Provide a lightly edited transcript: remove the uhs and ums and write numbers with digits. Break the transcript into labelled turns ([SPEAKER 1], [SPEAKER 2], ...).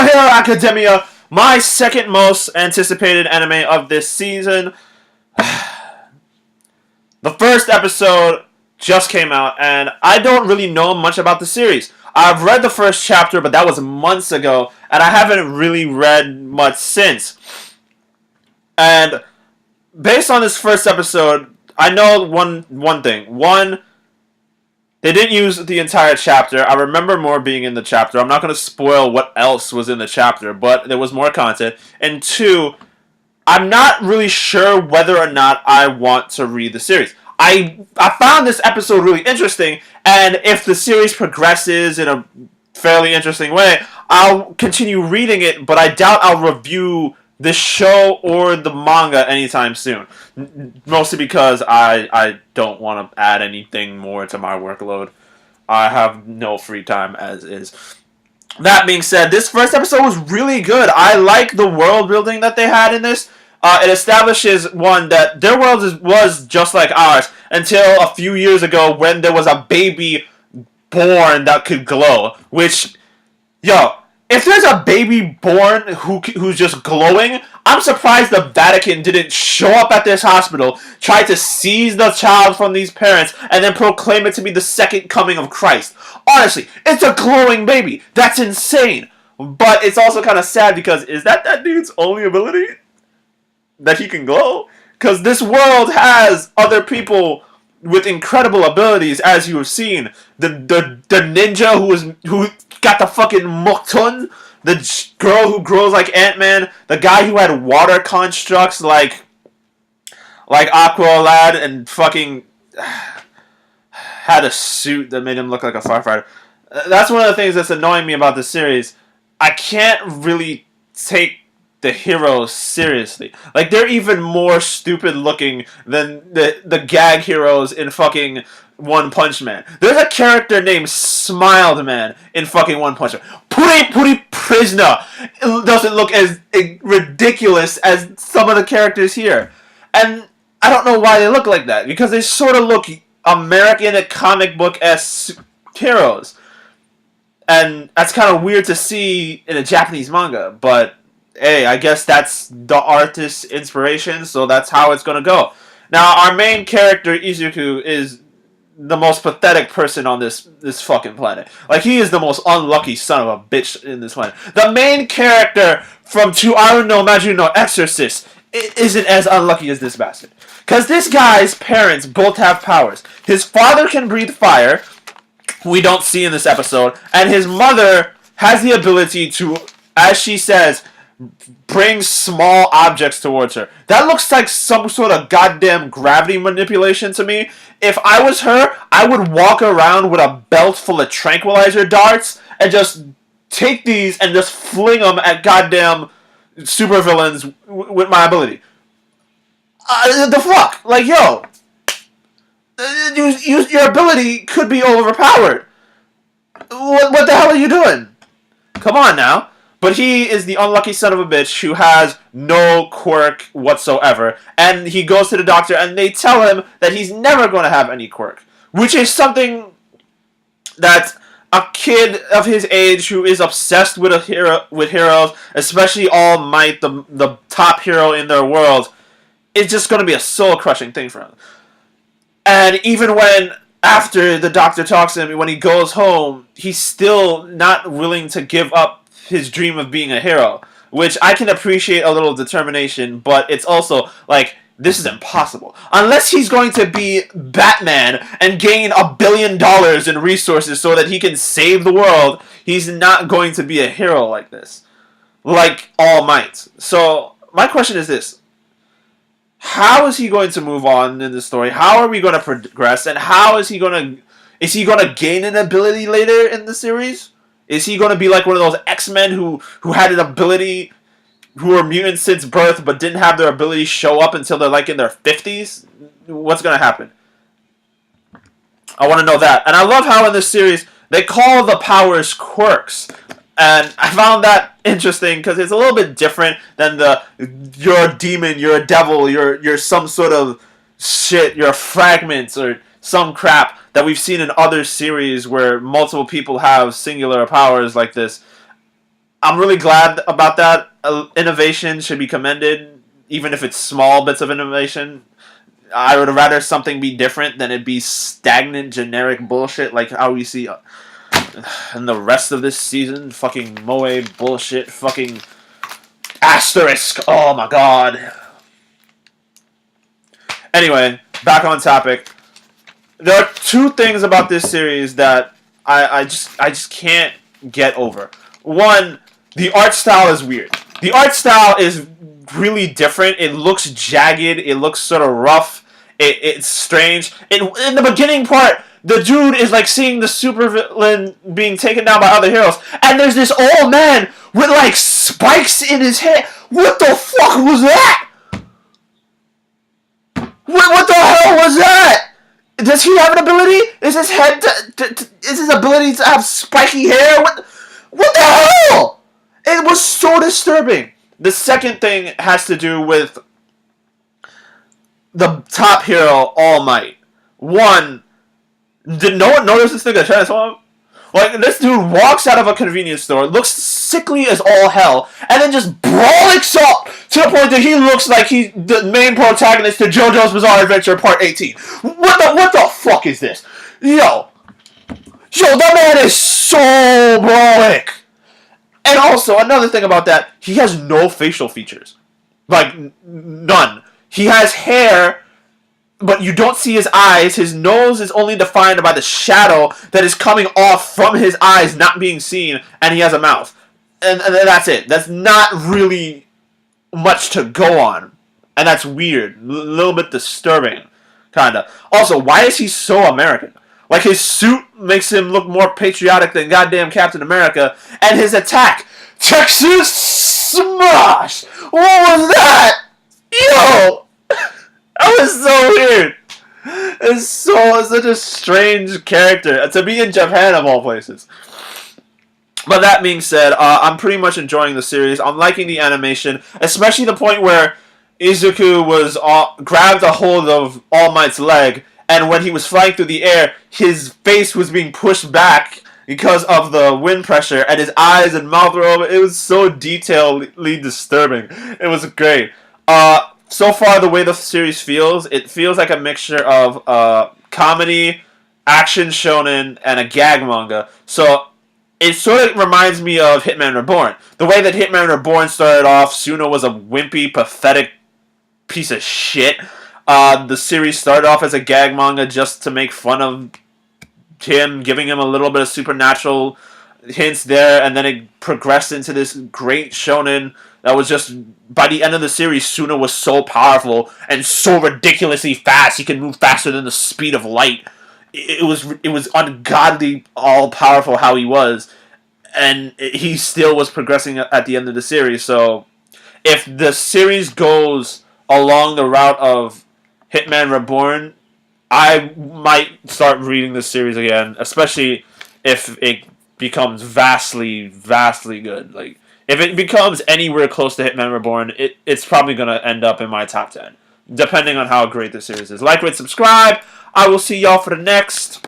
[SPEAKER 1] no Hero Academia, my second most anticipated anime of this season. The first episode just came out, and I don't really know much about the series. I've read the first chapter, but that was months ago, and I haven't really read much since. And based on this first episode, I know one thing. One, they didn't use the entire chapter. I remember more being in the chapter. I'm not going to spoil what else was in the chapter, but there was more content. And two, I'm not really sure whether or not I want to read the series. I found this episode really interesting, and if the series progresses in a fairly interesting way, I'll continue reading it, but I doubt I'll review the show or the manga anytime soon. Mostly because I don't want to add anything more to my workload. I have no free time as is. That being said, this first episode was really good. I like the world building that they had in this. It establishes, one, that their world was just like ours until a few years ago when there was a baby born that could glow. Which, yo, if there's a baby born who's just glowing, I'm surprised the Vatican didn't show up at this hospital, try to seize the child from these parents, and then proclaim it to be the second coming of Christ. Honestly, it's a glowing baby. That's insane. But it's also kind of sad because is that dude's only ability? That he can glow? Because this world has other people with incredible abilities, as you have seen. The ninja who got the fucking Moktun, the girl who grows like Ant-Man, the guy who had water constructs like Aqua Lad and fucking had a suit that made him look like a firefighter. That's one of the things that's annoying me about this series. I can't really take the heroes seriously. Like, they're even more stupid looking than the gag heroes in fucking One Punch Man. There's a character named Smiled Man in fucking One Punch Man. Puri Prisoner doesn't look as ridiculous as some of the characters here. And I don't know why they look like that, because they sort of look American comic book-esque heroes. And that's kind of weird to see in a Japanese manga, but hey, I guess that's the artist's inspiration, so that's how it's gonna go. Now, our main character, Izuku, is the most pathetic person on this fucking planet. Like, he is the most unlucky son of a bitch in this planet. The main character from To Aru no Maju no Exorcist isn't as unlucky as this bastard. Because this guy's parents both have powers. His father can breathe fire, we don't see in this episode, and his mother has the ability to, as she says, bring small objects towards her. That looks like some sort of goddamn gravity manipulation to me. If I was her, I would walk around with a belt full of tranquilizer darts and just take these and just fling them at goddamn supervillains with my ability. The fuck? Like, yo, your ability could be overpowered. What the hell are you doing? Come on now. But he is the unlucky son of a bitch who has no quirk whatsoever. And he goes to the doctor and they tell him that he's never going to have any quirk. Which is something that a kid of his age who is obsessed with heroes, especially All Might, the top hero in their world, is just going to be a soul-crushing thing for him. And even when, after the doctor talks to him, when he goes home, he's still not willing to give up his dream of being a hero, which I can appreciate a little determination, but it's also like, this is impossible. Unless he's going to be Batman and gain $1 billion in resources so that he can save the world, he's not going to be a hero like this. Like All Might. So, my question is this. How is he going to move on in the story? How are we going to progress? And how is he going to... Is he going to gain an ability later in the series? Is he going to be like one of those X-Men who had an ability, who were mutants since birth, but didn't have their ability show up until they're like in their 50s? What's going to happen? I want to know that. And I love how in this series, they call the powers quirks. And I found that interesting because it's a little bit different than you're a demon, you're a devil, you're some sort of shit, you're a fragment or some crap that we've seen in other series where multiple people have singular powers like this. I'm really glad about that. Innovation should be commended, even if it's small bits of innovation. I would rather something be different than it be stagnant, generic bullshit like how we see in the rest of this season. Fucking moe bullshit. Fucking asterisk. Oh my god. Anyway, back on topic. There are two things about this series that I just can't get over. One, the art style is weird. The art style is really different. It looks jagged. It looks sort of rough. It's strange. In the beginning part, the dude is like seeing the supervillain being taken down by other heroes, and there's this old man with like spikes in his head. What the fuck was that? What the hell was that? Does he have an ability? Is his head is his ability to have spiky hair? What the hell? It was so disturbing. The second thing has to do with the top hero, All Might. One, did no one notice this nigga transform? Like, this dude walks out of a convenience store, looks sickly as all hell, and then just brawls up to the point that he looks like he's the main protagonist to JoJo's Bizarre Adventure Part 18. What the fuck is this? Yo, that man is so brolic. And also, another thing about that, he has no facial features. Like, none. He has hair, but you don't see his eyes. His nose is only defined by the shadow that is coming off from his eyes not being seen, and he has a mouth. And that's it. That's not really much to go on. And that's weird. A little bit disturbing, kinda. Also, why is he so American? Like, his suit makes him look more patriotic than goddamn Captain America, and his attack, Texas Smash! What was that? Yo! That was so weird. It's such a strange character to be in Japan of all places. But that being said, I'm pretty much enjoying the series. I'm liking the animation, especially the point where Izuku was grabbed a hold of All Might's leg, and when he was flying through the air, his face was being pushed back because of the wind pressure, and his eyes and mouth were open. It was so detailedly disturbing. It was great. So far, the way the series feels, it feels like a mixture of comedy, action shonen, and a gag manga. So it sort of reminds me of Hitman Reborn. The way that Hitman Reborn started off, Suna was a wimpy, pathetic piece of shit. The series started off as a gag manga just to make fun of him, giving him a little bit of supernatural hints there, and then it progressed into this great shonen that was just, by the end of the series, Suna was so powerful and so ridiculously fast, he could move faster than the speed of light. It was ungodly all powerful how he was, and he still was progressing at the end of the series. So if the series goes along the route of Hitman Reborn, I might start reading this series again, especially if it becomes vastly, vastly good. Like, if it becomes anywhere close to Hitman Reborn, it's probably going to end up in my top 10, depending on how great the series is. Like, rate, subscribe. I will see y'all for the next.